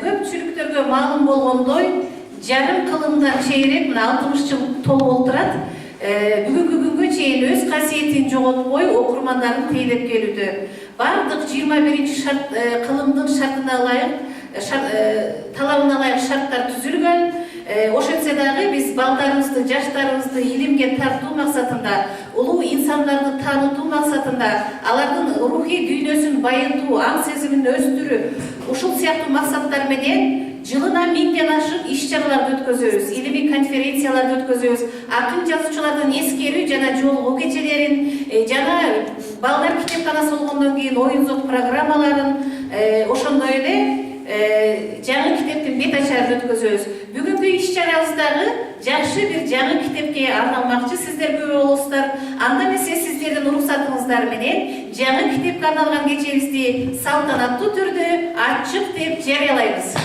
көпчүлүктөргө маалым болгондой, жарым кылымдан чейрек 60 жыл толуп отурат. Бүгүнкү күнгө чейин өз касиетин жоготпой окурмандарын тейлеп келүүдө. Бардык 21 кылымдын шартына ылайык, талабына ылайык шарттар түзүлгөн. Ошентсе дагы биз балдарыбызды, жаштарыбызды илимге тартуу максатында, улуу инсандарды таанытуу максатында, алардын рухий дүйнөсүн байытуу, аң сезимин өстүрүү, ушул сыяктуу максаттар менен жылына 1000ден ашык иш-чараларды өткөзөбүз, илимий конференцияларды өткөзөбүз, акын жазуучулардын эскерүү жана жолугуу кечелерин, жана балдар китепканасы болгондон кийин оюн-зок программаларын, ошондой эле жаңы китептин бет ачарын өткөзөбүз. Бүгүнкү иш-чарабыздагы жакшы бир жаңы китепке арналмакчы, сиздер көп болосуздар. Анда эмесе сиздердин уруксатыңыздар менен жаңы китепке арналган кечебизди салтанаттуу түрдө ачык деп жарыялайбыз.